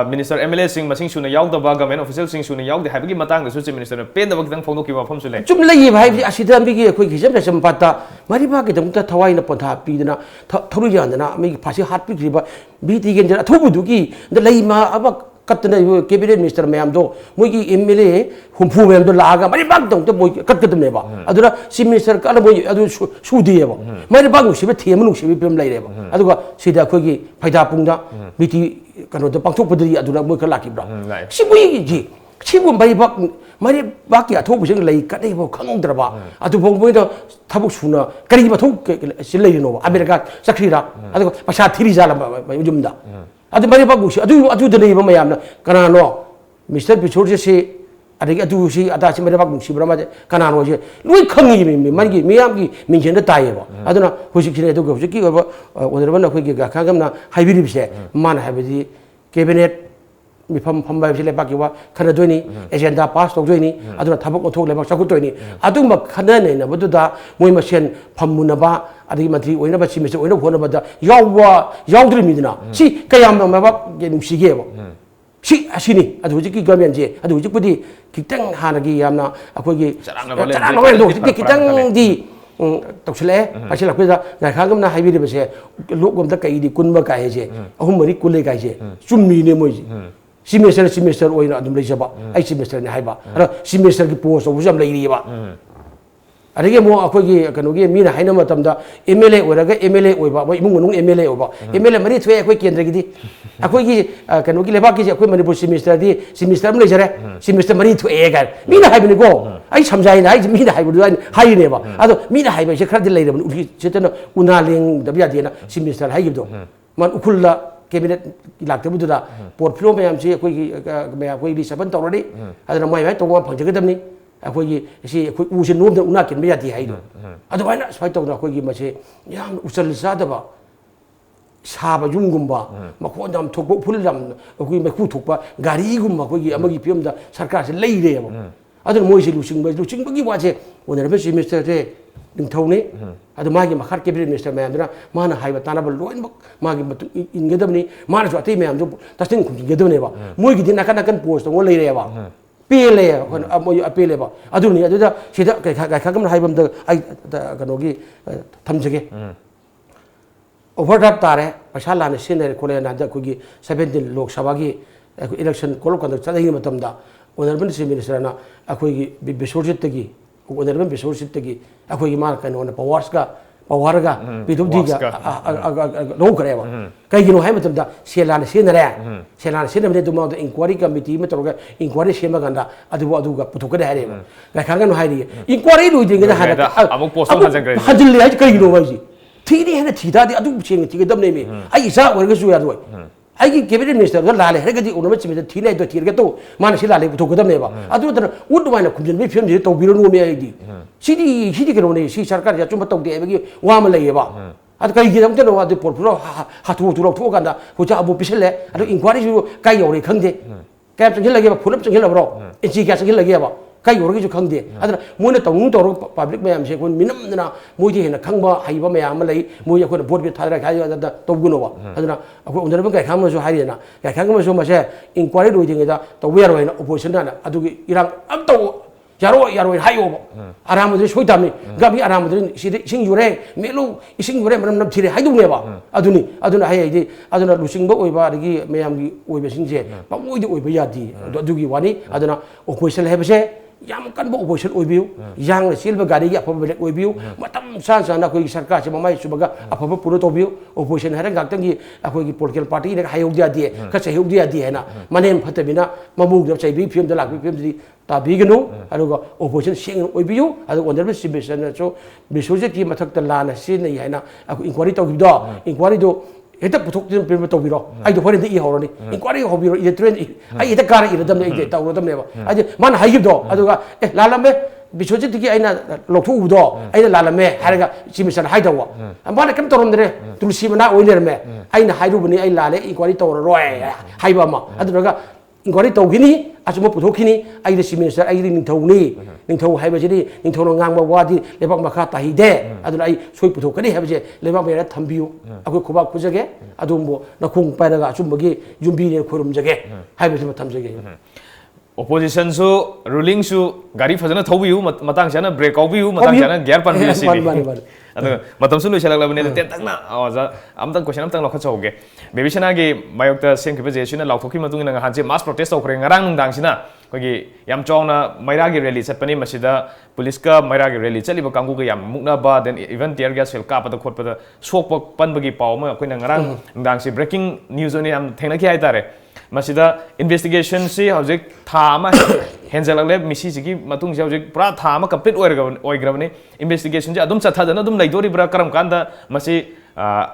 minister MLA sing masing suna yaw da ba government official sing suna yaw da habigi matang da su chief minister pen da bagdang phongdo ki wafam su le chum lei bhai asida ambigi khoi gisam da sam pata mari ba ki damta thawai na potha pidana thoru jandana mi phasi hat pi griba biti gen da thobu du ki da lei ma aba katna cabinet minister mayam do mogi MLA humpu mayam do laga mari bag dong to boy katkatum ne ba adura chief minister kala boy adu sudi ba mari bag sibe them nu sibe pem lai ba aduga sida khogi phaida pungda biti kano to pangthok pudri adura moy kala ki bra sibu ji sibu mari bag ไม่ได้บักอย่าทุบไปเช่นไรก็ได้พอขังตระบะอันทุกพงไม่ต้องทับสุนัขกรีบทุบเช่นไรโน่อเมริกาสักทีละอันก็ประชาธิปไตยละไม่ยุ่งด่าอันไม่ได้บักกุศลอันเดี๋ยวนี้มันไม่ยามนะขนาดนั้นมิสเตอร์พิชโรเช่อันนี้อันที่อันที่ไม่ได้บักกุศลประมาณขนาดนั้นเช่ลุยขังยี่มันกี่มีอะไรมีเช่นนั้นตายบ่อันนั้นผู้ชิคกี้พายตัวก็ผู้ชิคกี้พายว่าวันนี้วันนั้นคุยกันข้างกันนะไฮบริดเช่มันไฮบริดแคบิเนตมีพัมใบเช่นไรบ้างว่าขนาดด้วยนี้เอเจนดาพาสตัวด้วยนี้อันนั้นทับก็ทุกเลยบ้างสักตัวนี้อันนั้นมาขนาดนี้นะวัตถุดามวยมาเช่นพัมมุนบ้าอันนี้มันที่วันนั้นบัชิมิสวันนั้นหัวนั้นบัดยาวดริมิดนะสิก็ยังมาว่าเกี่ยวกับสิ่งเกี่ยวสิอาชีนี่อันนั้นที่ก็มีอันเจอันนั้นที่พูดดีคิดตั้งหานักกีฬานะอ่ะคุยกี่จะนั่งเราเล่นดูคิดตั้งดีตกเฉลี่ยอาชีพหลักเป็นอะไรข้างก็น่าให้วิธีเป็นเช่ลูกก็มันตะไคร้ดีคุณมาไก่เช่ผมเหมือนกุลเลยไก่เช่จุ่มมีเนี่ยมั้ยซิมเมสเตอร์โอ้ยนะดุมเลยใช่ปะไอซิมเมสเตอร์เนี่ยให้ปะแล้วซิมเมสเตอร์กี่โพสต์ผมจำเลยดีปะอันนี้ก็มัวคุยกันว่ามีนะให้น้ำมาทำได้เอ็มเอลเอโอ้ยแล้วก็เอ็มเอลเอโอ้ยปะว่ามุ่งนุ่งเอ็มเอลเอโอ้ปะเอ็มเอลเอไม่ได้ช่วยคุยเกี่ยนอะไรกี่ทีคุยกันว่าเลยบ้ากี่คุยมันนี่พูดซิมเมสเตอร์ที่ซิมเมสเตอร์ไม่เลยใช่ไหมซิมเมสเตอร์ไม่ได้ช่วยกันมีนะให้เป็นก็ไอ้SAMJAIนะไอ้มีนะให้เป็นด้วยให้เนี่ยปะอ่ะตัวมีนะให้เป็นเช่นครั้งที่เลยมันอุ้ยเช่นนั้นอุณาเลี้ยงดับยาดีนะซิมเมสเตอร์ให้กี่ตัวมันอุคุลละแคบิเนตหลักที่พูดถึงปวดพลุ่มพยายามชี้คุยคุยดีสับปะรดตรงนี้อันนั้นไม่ไหวตรงว่าผังจะกินนี้คุยชี้คุยอูชินนุ่มแต่อุณากินไม่ยากที่ให้ดูอันนั้นไว้นะสไปตรงนั้นคุยมาชี้ยังอุศลศาสตร์บ่ชาบยุ่งกุมบ่มาขวดดำถูกบุพลดำคุยไม่คู่ถูกบ่การีกุมบ่คุยอามากี่พิมพ์ได้สังกัดเสเลยเลยบ่อันนั้นมวยสิลูชิงบ่ลูชิงบ่กี่ว่าชี้วันนั้นเป็นซิมิสเตอร์เร่ดึงเท่านี้อันนั้นมากี่มาขัดเก็บเรื่องมิสเตอร์แมนด้วยนะมาหน้าไฮบัตตานาบล้วนบ่มากี่มาอินเกดแบบนี้มาหน้าจอดที่แมนจุตัดสินคุณอินเกดแบบนี้บ่มวยกี่ที่นักโพสต์ตรงว่าเลยบ่เปรี้ยเลยคนมวยเปรี้ยเลยบ่อันนี้อันนี้เสียไก่ข้างก็มันไฮบัมเตอร์ไอ้กันโนกี้ทำเสร็จโอเวอร์ดับตาเร่ประชาชนเสียในคนเลยนั่นจะคุย17โลกสภากี่election คนละคนจะได้ยินมาทำได้วันนั้นเป็นมินิสเตอร์นะคุยบิสูจิตตะกี้วันนั้นเป็นบิสูจิตตะกี้คุยมากันวันนั้นpower ka pidu diga lo kare ba kai gino hai matam da selan sen re du ma inquiry committee ma tor ga inquiry sema ganda adu ga puthuk da hare ba ga khanga no hai ri inquiry lu ding ga ha amuk post ma jang kare hajil le kai gino ba ji thi ni hena thi da di adu cheng thi ga dam ne me ai sa wa ga su ya do ai ki cabinet minister ga la le hare ga di onama chime thi nei do thi ga to ma na si la le puthuk ga dam ne ba adu da ud wa na khumjin me phim ji to bi ro no me ai di 시디 그러네 시 सरकार 좀 또 돼 여기 와면 래 봐. 아주 그 이게 정도는 와도 볼프로 하투 두럭 간다. 보자 뭐 비실래. 아주 인과리 주고 가이 오래 강대. 가이 좀 hil라게 봐. 풀업 좀 hil라 버로. 인지가 좀 hil라게 봐. 가이 오래 좀 강대. 아주 뭐네 동도로 퍼블릭 매암 세고 민음나 뭐지 해나 강바 하이바 매암 래 뭐야 그 보드 타라 가이 왔다 또 구노 봐. 아주나 오늘은 가이 가면서 하리나. 가이 가면서 마셔 인과리 로이딩에다 또 위아래에 오포지션나 아주 이랑 암또 야로 하요 아라무들 소이담이 가비 아라무들 싱유레 메로 싱유레 만남 남치레 하이동네 봐 아두니 하야이디 아두나 루싱버 오이바 리기 매암기 오이베 싱제 바모이디 오이베 야디 아두기 와니 아두나 오포이션 해버세 ꯌꯥꯝ ꯀꯟꯕ opposition ꯑꯣꯏꯕꯤꯌꯨ ꯌꯥꯡꯅ ꯆꯦꯟꯕ ꯒꯥꯔꯤꯒꯤ ꯑꯐꯕ break ꯑꯣꯏꯕꯤꯌꯨ ꯃꯇꯝ ꯆꯥꯅ ꯑꯩꯈꯣꯏꯒꯤ ꯁꯔꯀꯥꯔꯁꯦ ꯃꯃꯥꯏ ꯆꯨꯝꯃꯒ ꯑꯐꯕ ꯄꯨꯔ ꯇꯧꯕꯤꯌꯨ ꯑꯣꯄꯣꯖꯤꯁꯟ ꯍꯥꯏꯔ ꯉꯥꯛꯇꯪꯒꯤ ꯑꯩꯈꯣꯏꯒꯤ ꯄꯣꯂꯤꯇꯤꯀꯦꯜ ꯄꯥꯔꯇꯤꯅ ꯍꯥꯏꯍꯧꯗ ꯌꯥꯗꯦ ꯈꯔ ꯆꯩꯍꯧꯗ ꯌꯥꯗꯦ ꯍꯥꯏꯅ ꯃꯅꯦꯝ ꯐꯠꯇꯕꯤꯅ ꯃꯃꯨꯡꯗ ꯆꯩꯕꯤ ꯐꯤꯕꯝꯗ ꯂꯥꯛꯄꯤ ꯐꯤꯕꯝꯗꯨꯗꯤ ꯇꯥꯕꯤꯒꯅꯨ ꯑꯗꯨꯒ ꯑꯣꯄꯣꯖꯤꯁꯟ ꯁꯦꯡꯅ ꯑꯣꯏꯕꯤꯌꯨ ꯑꯗꯨꯒ ꯑꯣꯅꯔꯦꯕꯜ ꯆꯤꯐ ꯃꯤꯅꯤꯁꯇꯔꯅꯁꯨ ꯕꯤꯁꯣꯖꯤꯠꯀꯤ ꯃꯊꯛꯇ ꯂꯥꯟꯅ ꯁꯤꯖꯤꯟꯅꯩ ꯍꯥꯏꯅ ꯑꯩꯈꯣꯏ ꯏꯟꯀ꯭ꯋꯥꯏꯔꯤ ꯇꯧꯈꯤꯕꯗꯣ ꯏꯟꯀ꯭ꯋꯥꯏꯔꯤꯗꯣ ꯍꯦꯛꯇ ꯄꯨꯊꯣꯛꯇꯅ ꯄꯤꯔꯝꯕ ꯇꯧꯕꯤꯔꯣ ꯑꯩꯗꯣ ꯍꯣꯔꯦꯟꯗ ꯏꯍꯧꯔꯅꯤ ꯏꯟꯀ꯭ꯋꯥꯏꯔꯤ ꯍꯧꯕꯤꯔꯣ ꯏꯂꯦꯛꯇꯣꯔꯦꯜ ꯑꯩ ꯍꯦꯛꯇ ꯀꯥꯔ ꯏꯔꯗꯝꯅꯦ ꯑꯩꯗꯤ ꯇꯧꯔꯗꯝꯅꯦꯕ ꯍꯥꯏꯗꯤ ꯃꯥꯅ ꯍꯥꯏꯈꯤꯕꯗꯣ ꯑꯗꯨꯒ ꯂꯥꯜꯂꯝꯃꯦ 비서직이 아이나 록투우도 아이나 라라메 하래가 지미선 하이다고 아마나 깜 떨었는데 둘시면나 오이네르메 아이나 하이루브니 아이 라레 인과리 떠러로에 하이바마 아들가 인과리 떠기니 아주 뭐 부족히니 아이들 시민서 아이들 닝터우니 닝터우 하이바지니 닝터우는 강바 와디 레박 마카 따히데 아들 아이 소이 부족하니 하이바지 레박 메라 탐비우 아그 고박 부적에 아도 뭐 나공 빠다가 좀 뭐기 준비네 고름적에 하이바지 뭐 탐적에 opposition su ruling su gari fazana thobiu matang chana break obiu matang chana gear pan biu sibi adu matam su lu chalak labne ten tak na awaza amtang question amtang lokha chauge bebi chana ge mayok ta sem khibe jesuna laukhoki matung na hanche mass protest okre ngarang nung dang sina kogi yam chongna maira ge rally chatpani masida police ka maira ge rally chaliba kangu ge yam mukna ba then even tear gas fel ka pada khot pada sok pan bagi paw ma koina ngarang dang si breaking news oni am thengna ki ai tare masida investigation si hojik tha ma ꯍꯦꯟꯖꯜꯂꯛꯂꯦ ꯃꯤꯁꯤꯁꯤꯒꯤ ꯃꯇꯨꯡꯁꯦ ꯍꯧꯖꯤꯛ ꯄꯨꯔꯥ ꯊꯥ ꯑꯃ complete ꯑꯣꯏꯈ꯭ꯔꯕꯅꯤ ꯏꯟꯚꯦꯁꯇꯤꯒꯦꯁꯟꯁꯦ ꯑꯗꯨꯝ ꯆꯠꯊꯗꯅ ꯑꯗꯨꯝ ꯂꯩꯗꯣꯔꯤꯕ꯭ꯔꯥ ꯀꯔꯝ ꯀꯥꯟꯗ ꯃꯁꯤ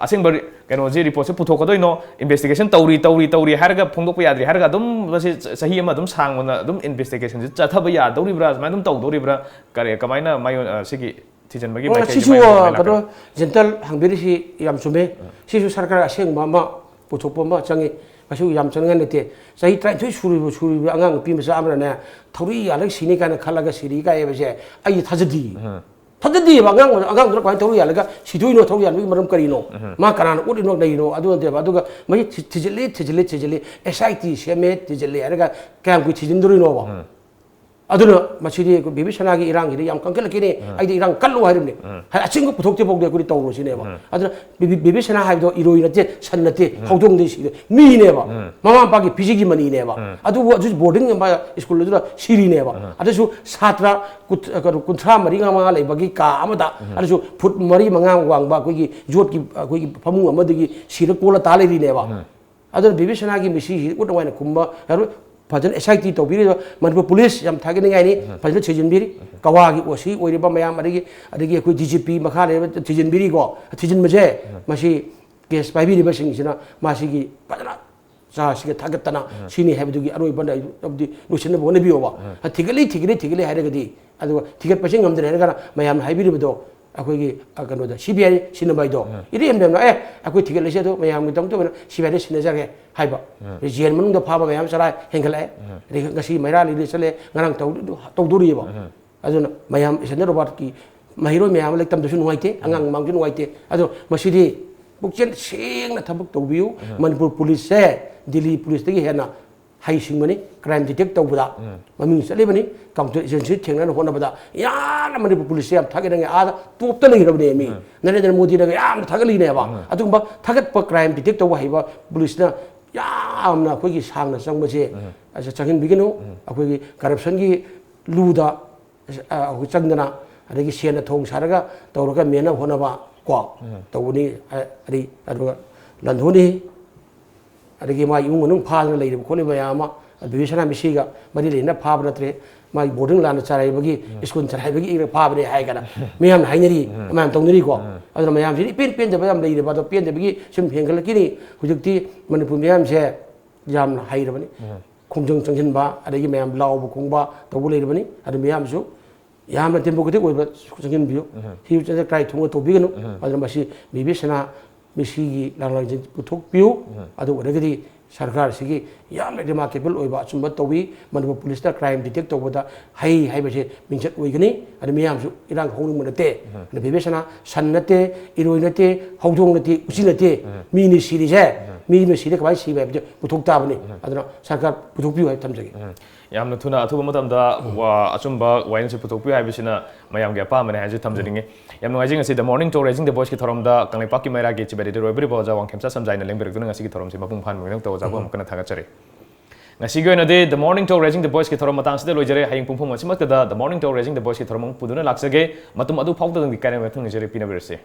ꯑꯁꯦꯡꯕ ꯀꯩꯅꯣꯁꯤ ꯔꯤꯄꯣꯔꯠꯁꯦ ꯄꯨꯊꯣꯛꯀꯗꯣꯏꯅꯣ ꯏꯟꯚꯦꯁꯇꯤꯒꯦꯁꯟ ꯇꯧꯔꯤ ꯍꯥꯏꯔꯒ ꯐꯣꯡꯗꯣꯛꯄ ꯌꯥꯗ꯭ꯔꯤ ꯍꯥꯏꯔꯒ ꯑꯗꯨꯝ ꯃꯁꯤ ꯆꯍꯤ ꯑꯃ ꯑꯗꯨꯝ ꯁꯥꯡꯕꯅ ꯑꯗꯨꯝ ꯏꯟꯚꯦꯁꯇꯤꯒꯦꯁꯟꯁꯦ ꯆꯠꯊꯕ ꯌꯥꯗꯧꯔꯤꯕ꯭ꯔꯥ ꯁꯨꯃꯥꯏꯅ ꯑꯗꯨꯝ ꯇꯧꯗꯣꯔꯤꯕ꯭ꯔꯥ ꯀꯃꯥꯏꯅ ꯁꯤꯒꯤ ꯊꯤꯖꯤꯟꯕꯒꯤ ꯁꯤꯁꯨ ꯀꯩꯅꯣ ꯖꯦꯟꯇꯜ ꯍꯪꯕꯤꯔꯤꯁꯤ ꯌꯥꯝ ꯆꯨꯝꯃꯦ ꯁꯤꯁꯨ ꯁꯔꯀꯥꯔ ꯑꯁꯦꯡꯕ ꯑꯃ ꯄꯨꯊꯣꯛꯄ ꯑꯃ ꯆꯪꯉꯤ ꯀꯩꯁꯨ ꯌꯥꯝ ꯆꯪꯉꯥꯏ ꯅꯠꯇꯦ ꯆꯍꯤ 33 ꯁꯨꯔꯤꯕ ꯑꯉꯥꯡ ꯅꯨꯄꯤ ꯃꯆꯥ ꯑꯃꯅꯅꯦ ꯊꯧꯔꯤ ꯌꯥꯜꯂꯒ ꯁꯤꯅꯤ ꯀꯥꯏꯅ ꯈꯜꯂꯒ ꯁꯤꯔꯤ ꯀꯥꯏꯕꯁꯦ ꯑꯩ ꯊꯥꯖꯗꯦ ꯊꯥꯖꯗꯦꯕ ꯑꯉꯥꯡꯗꯨꯅ ꯀꯃꯥꯏꯅ ꯊꯧꯔꯤ ꯌꯥꯜꯂꯒ ꯁꯤꯗꯣꯏꯅꯣ ꯊꯧꯔꯤ ꯌꯥꯟꯕꯒꯤ ꯃꯔꯝ ꯀꯔꯤꯅꯣ ꯃꯥ ꯀꯅꯥꯅ ꯎꯠꯂꯤꯅꯣ ꯂꯩꯔꯤꯅꯣ ꯑꯗꯨ ꯅꯠꯇꯦꯕ ꯑꯗꯨꯒ ꯃꯁꯤ ꯊꯤꯖꯤꯜꯂꯤ SIT ꯁꯦꯝꯃꯦ ꯊꯤꯖꯤꯜꯂꯤ ꯍꯥꯏꯔꯒ ꯀꯌꯥꯝ ꯀꯨꯏ ꯊꯤꯖꯤꯟꯗꯣꯔꯤꯅꯣꯕ ꯑꯗꯨꯅ ꯃꯁꯤꯗꯤ ꯕꯤꯕꯤ ꯁꯅꯥꯒꯤ ꯏꯔꯥꯡꯒꯤꯗꯤ ꯌꯥꯝ ꯀꯟꯈꯠꯂꯛꯈꯤꯅꯤ ꯑꯩꯗꯤ ꯏꯔꯥꯡ ꯀꯜꯂꯨ ꯍꯥꯏꯔꯤꯕꯅꯤ ꯑꯆꯤꯡꯕ ꯄꯨꯊꯣꯛꯇꯦꯐꯥꯎꯗꯤ ꯑꯩꯈꯣꯏꯗꯤ ꯇꯧꯔꯨꯁꯤꯅꯦꯕ ꯑꯗꯨꯅ ꯕꯤꯕꯤ ꯁꯅꯥ ꯍꯥꯏꯕꯗꯣ ꯏꯔꯣꯏ ꯅꯠꯇꯦ ꯁꯟ ꯅꯠꯇꯦ ꯍꯧꯗꯣꯡꯗꯤ ꯁꯤꯗ ꯃꯤꯅꯦꯕ ꯃꯃꯥ ꯃꯄꯥꯒꯤ ꯐꯤꯖꯤꯒꯤ ꯃꯅꯤꯅꯦꯕ ꯑꯗꯨꯕꯨ ꯑꯗꯨ ꯕꯣꯔꯗꯤꯡ ꯁ꯭ꯀꯨꯜ ꯑꯗꯨꯗ ꯁꯤꯔꯤꯅꯦꯕ ꯑꯗꯨꯁꯨ ꯁꯥꯇ꯭ꯔ 30-35 ꯂꯩꯕꯒꯤ ꯀꯥ ꯑꯃꯗ ꯑꯗꯨꯁꯨ ꯐꯨꯠ 4-5 ꯋꯥꯡꯕ ꯑꯩꯈꯣꯏꯒꯤ ꯌꯣꯠꯀꯤ ꯑꯩꯈꯣꯏꯒꯤ ꯐꯃꯨꯡ ꯑꯃꯗꯒꯤ ꯁꯤꯔ ꯀꯣꯜꯂ ꯇꯥ ꯂꯩꯔꯤꯅꯦꯕ ꯑꯗꯨꯅ ꯕꯤꯕꯤ ꯁꯅꯥꯒꯤ ꯃꯤꯁꯤꯁꯤ ꯎꯠꯅꯉꯥꯏꯅ ꯈꯨꯝꯕ ꯌꯥꯔꯣꯏ ꯐꯖꯅ SIT ꯇꯧꯕꯤꯔꯤꯕ ꯃꯅꯤꯄꯨꯔ ꯄꯨꯂꯤꯁ ꯌꯥꯝ ꯊꯥꯒꯠꯅꯤꯡꯉꯥꯏꯅꯤ ꯐꯖꯅ ꯊꯤꯖꯤꯟꯕꯤꯔꯤ ꯀꯋꯥꯒꯤ ꯑꯣꯁꯤ ꯑꯣꯏꯔꯤꯕ ꯃꯌꯥꯝ ꯑꯗꯒꯤ ꯑꯩꯈꯣꯏ DGP ꯃꯈꯥ ꯂꯩꯕ ꯊꯤꯖꯤꯟꯕꯤꯔꯤꯀꯣ ꯊꯤꯖꯤꯟꯕꯁꯦ ꯃꯁꯤ ꯀꯦꯁ ꯄꯥꯏꯕꯤꯔꯤꯕꯁꯤꯡꯁꯤ나 ꯃꯥꯁꯤꯒꯤ ꯐꯖꯅ ꯆꯥꯁꯤꯒ ꯊꯥꯒꯠꯇꯅ ꯁꯤꯅꯤ ꯍꯥꯏꯕꯗꯨꯒꯤ ꯑꯔꯣꯏꯕ ꯂꯣꯏꯁꯤꯟꯅꯕ ꯍꯣꯠꯅꯕꯤꯌꯣꯕ ꯊꯤꯒꯠꯂꯤ ꯍꯥꯏꯔꯒꯗꯤ ꯑꯗꯨꯒ ꯊꯤꯒꯠꯄꯁꯤ ꯉꯝꯗ꯭ꯔꯦ ꯍꯥꯏꯔꯒꯅ ꯃꯌꯥꯝꯅ ꯍꯥꯏꯕꯤꯔꯤꯕꯗꯣ ꯑꯩꯈꯣꯏꯒꯤ ꯀꯩꯅꯣꯗ CBI ꯁꯤꯟꯅꯕꯩꯗꯣ ꯏꯔꯦꯝꯗꯦꯝꯅ ꯑꯩꯈꯣꯏ ꯊꯤꯒꯠꯂꯤꯁꯦ ꯑꯗꯣ ꯃꯌꯥꯝꯒꯤꯗꯃꯛꯇ ꯑꯣꯏꯅ CBI ꯁꯤꯟꯅꯖꯒꯦ ꯍꯥꯏꯕ ꯖꯦꯜ ꯃꯅꯨꯡꯗ ꯐꯥꯕ ꯃꯌꯥꯝ ꯆꯔꯥ ꯍꯦꯟꯒꯠꯂꯛꯑꯦ ꯑꯗꯒꯤ ꯉꯁꯤ ꯃꯩꯔꯥ ꯂꯤꯂꯤ ꯆꯠꯂꯦ ꯉꯔꯥꯡ ꯇꯧꯗꯣꯔꯤꯑꯕ ꯑꯗꯨꯅ ꯃꯌꯥꯝ ꯏꯁꯟꯗ ꯔꯣꯕꯥꯔꯠꯀꯤ ꯃꯍꯩꯔꯣꯏ ꯃꯌꯥꯝ ꯑꯃ ꯂꯩꯇꯝꯗꯁꯨ ꯅꯨꯡꯉꯥꯏꯇꯦ ꯑꯉꯥꯡ ꯃꯃꯥꯡꯁꯨ ꯅꯨꯡꯉꯥꯏꯇꯦ ꯑꯗꯣ ꯃꯁꯤꯗꯤ ꯄꯨꯛꯆꯦꯜ ꯁꯦꯡꯅ ꯊꯕꯛ ꯇꯧꯕꯤꯌꯨ ꯃꯅꯤꯄꯨꯔ ꯄꯨꯂꯤꯁꯁꯦ ꯗꯤꯜꯂꯤ ꯄꯨꯂꯤꯁꯇꯒꯤ ꯍꯦꯟꯅ ꯍꯩꯁꯤꯡꯕꯅꯤ ꯀ꯭ꯔꯥꯏꯝ ꯗꯤꯇꯦꯛ ꯇꯧꯕꯗ ꯃꯃꯤꯡ ꯆꯠꯂꯤꯕꯅꯤ ꯀꯥꯎꯟꯇꯔ ꯑꯦꯖꯦꯟꯁꯤ ꯊꯦꯡꯅꯅ ꯍꯣꯠꯅꯕꯗ ꯌꯥꯝꯅ ꯃꯅꯤꯄꯨꯔ ꯄꯨꯂꯤꯁꯁꯦ ꯌꯥꯝ ꯊꯥꯒꯠꯅꯤꯡꯉꯦ ꯑꯥꯗ ꯇꯣꯞꯇ ꯂꯩꯈ꯭ꯔꯕꯅꯦ ꯃꯤ ꯅꯔꯦꯟꯗ꯭ꯔ ꯃꯣꯗꯤꯅꯒ ꯌꯥꯝꯅ ꯊꯥꯒꯠꯂꯤꯅꯦꯕ ꯑꯗꯨꯒꯨꯝꯕ ꯊꯥꯒꯠꯄ ꯀ꯭ꯔꯥꯏꯝ ꯗꯤꯇꯦꯛ ꯇꯧꯕ ꯍꯩꯕ ꯄꯨꯂꯤꯁꯅ ꯌꯥꯝꯅ ꯑꯩꯈꯣꯏꯒꯤ ꯁꯥꯡꯅ ꯆꯪꯕꯁꯦ ꯆꯪꯍꯟꯕꯤꯒꯅꯨ ꯑꯩꯈꯣꯏꯒꯤ ꯀꯔꯞꯁꯟꯒꯤ ꯂꯨꯗ ꯑꯩꯈꯣꯏ ꯆꯪꯗꯅ ꯑꯗꯒꯤ ꯁꯦꯟꯅ ꯊꯣꯡ ꯁꯥꯔꯒ ꯇꯧꯔꯒ ꯃꯦꯟꯅꯕ ꯍꯣꯠꯅꯕ ꯀꯣ ꯇꯧꯕꯅꯤ ꯑꯗꯨꯒ ꯂꯟꯊꯣꯛꯅꯤ ꯑꯗꯒꯤ ꯃꯥ ꯏꯃꯨꯡ ꯃꯅꯨꯡ ꯐꯥꯗꯅ ꯂꯩꯔꯤꯕ ꯈꯣꯠꯂꯤꯕ ꯃꯌꯥꯝ ꯑꯃ ꯕꯤꯕꯤ ꯁꯅꯥ ꯃꯤꯁꯤꯒ ꯃꯔꯤ ꯂꯩꯅ ꯐꯥꯕ ꯅꯠꯇ꯭ꯔꯦ ꯃꯥꯒꯤ ꯕꯣꯔꯗꯤꯡ ꯂꯥꯟꯅ ꯆꯥꯔꯛꯏꯕꯒꯤ ꯁ꯭ꯀꯨꯜ ꯆꯠꯍꯥꯏꯕꯒꯤ ꯐꯥꯕꯅꯦ ꯍꯥꯏꯒꯅ ꯃꯌꯥꯝꯅ ꯍꯥꯏꯅꯔꯤ ꯃꯌꯥꯝ ꯇꯧꯅꯔꯤꯀꯣ ꯑꯗꯨꯅ ꯃꯌꯥꯝꯁꯤꯗꯤ ꯄꯦꯟꯗꯕ ꯌꯥꯝ ꯂꯩꯔꯦꯕ ꯑꯗꯣ ꯄꯦꯟꯗꯕꯒꯤ ꯁꯨꯝ ꯍꯦꯟꯒꯠꯂꯛꯈꯤꯅꯤ ꯍꯧꯖꯤꯛꯇꯤ ꯃꯅꯤꯄꯨꯔ ꯃꯌꯥꯝꯁꯦ ꯌꯥꯝꯅ ꯍꯩꯔꯕꯅꯤ ꯈꯣꯡꯖꯪ ꯆꯪꯁꯤꯟꯕ ꯑꯗꯒꯤ ꯃꯌꯥꯝ ꯂꯥꯎꯕ ꯈꯣꯡꯕ ꯇꯧꯕ ꯂꯩꯔꯕꯅꯤ ꯑꯗꯨ ꯃꯌꯥꯝꯁꯨ ꯌꯥꯝꯅ ꯗꯦꯃꯣꯀ꯭ꯔꯦꯇꯤꯛ ꯑꯣꯏꯕ ꯆꯪꯁꯤꯟꯕꯤꯌꯨ ꯍꯤꯌꯨ ꯀ꯭ꯔꯥꯏ ꯊꯨꯡꯉ ꯇꯧꯕꯤꯒꯅꯨ ꯑꯗꯨꯅ ꯃꯁꯤ ꯕꯤꯕꯤ ꯁꯅꯥ ꯃꯤꯁꯤꯒꯤ ꯂꯥꯡꯖꯤꯟ ꯄꯨꯊꯣꯛꯄꯤꯌꯨ ꯑꯗꯨ ꯑꯣꯏꯔꯒꯗꯤ ꯁꯔꯀꯥꯔꯁꯤꯒꯤ ꯌꯥꯝꯅ ꯔꯤꯃꯥꯔꯀꯦꯕꯜ ꯑꯣꯏꯕ ꯑꯆꯨꯝꯕ ꯇꯧꯕꯤ ꯃꯅꯤꯄꯨꯔ ꯄꯨꯂꯤꯁꯇ ꯀ꯭ꯔꯥꯏꯝ ꯗꯤꯇꯦꯛ ꯇꯧꯕꯗ ꯍꯩ ꯍꯥꯏꯕꯁꯦ ꯃꯤꯡꯆꯠ ꯑꯣꯏꯒꯅꯤ ꯑꯗꯨ ꯃꯤꯌꯥꯝꯁꯨ ꯏꯔꯥꯡ ꯍꯧꯅꯤꯡꯕ ꯅꯠꯇꯦ ꯑꯗ ꯕꯤꯕꯤ ꯁꯅꯥ ꯁꯟ ꯅꯠꯇꯦ ꯏꯔꯣꯏ ꯅꯠꯇꯦ ꯍꯧꯗꯣꯡ ꯅꯠꯇꯦ ꯎꯆꯤ ꯅꯠꯇꯦ ꯃꯤꯅꯤ ꯁꯤꯔꯤꯁꯦ ꯃꯤꯅ ꯁꯤꯔꯦ ꯀꯃꯥꯏꯅ ꯁꯤꯕ ꯍꯥꯏꯕꯁꯦ ꯄꯨꯊꯣꯛ ꯇꯥꯕꯅꯤ ꯑꯗꯨꯅ ꯁꯔꯀꯥꯔ ꯄꯨꯊꯣꯛꯄꯤꯌꯨ ꯍꯥꯏꯕ ꯊꯝꯖꯒꯦ ꯌꯥꯝꯅ ꯊꯨꯅ ꯑꯊꯨꯕ ꯃꯇꯝꯗ ꯑꯆꯨꯝꯕ ꯋꯥꯌꯦꯜꯁꯦ ꯄꯨꯊꯣꯛꯄꯤꯌꯨ ꯍꯥꯏꯕꯁꯤꯅ ꯃꯌꯥꯝꯒꯤ ꯑꯄꯥꯝꯕꯅꯦ ꯍꯥꯏꯕꯁꯤ ꯊꯝꯖꯅꯤꯡꯉꯤ ꯌꯥꯝ ꯅꯨꯡꯉꯥꯏꯖꯩ ꯉꯁꯤ ꯗ ꯃꯣꯔꯅꯤꯡ ꯇꯣꯛ ꯔꯦꯖꯤꯡ ꯗ ꯚꯣꯏꯁꯀꯤ ꯊꯧꯔꯝꯗ ꯀꯪꯂꯩꯄꯥꯛꯀꯤ ꯃꯩꯔꯥꯒꯤ ꯆꯤꯐ ꯑꯦꯗꯤꯇꯔ ꯑꯣꯏꯕꯤꯔꯤꯕ ꯑꯣꯖꯥ ꯋꯥꯡꯈꯦꯝꯆꯥ ꯁꯝꯖꯥꯏꯅ ꯂꯦꯡꯕꯤꯔꯛꯇꯨꯅ ꯉꯁꯤꯒꯤ ꯊꯧꯔꯝꯁꯤ ꯃꯄꯨꯡ ꯐꯥꯍꯟꯕꯒꯤꯗꯃꯛꯇ ꯑꯣꯖꯥꯕꯨ ꯑꯃꯨꯛ ꯍꯟꯅ ꯊꯥꯒꯠꯆꯔꯤ ꯉꯁꯤꯒꯤ ꯑꯣꯏꯅꯗꯤ ꯗ ꯃꯣꯔꯅꯤꯡ ꯇꯣꯛ ꯔꯦꯖꯤꯡ ꯗ ꯚꯣꯏꯁꯀꯤ ꯊꯧꯔꯝ ꯃꯇꯥꯡꯁꯤꯗ ꯂꯣꯏꯖꯔꯦ ꯍꯌꯦꯡ ꯄꯨꯡ ꯑꯁꯤꯃꯛꯇꯗ ꯗ ꯃꯣꯔꯅꯤꯡ ꯇꯣꯛ ꯔꯦꯖꯤꯡ ꯗ ꯚꯣꯏꯁꯀꯤ ꯊꯧꯔꯝ ꯑꯃꯨꯛ ꯄꯨꯗꯨꯅ ꯂꯥꯛꯆꯒꯦ ꯃꯇꯨꯡ ꯑꯗꯨ ꯐꯥꯎꯕꯗꯪꯗꯤ ꯀꯥꯏꯅ ꯃꯊꯪ ꯅꯤꯖꯔꯤ ꯄꯤꯅꯕꯤꯔꯁꯤ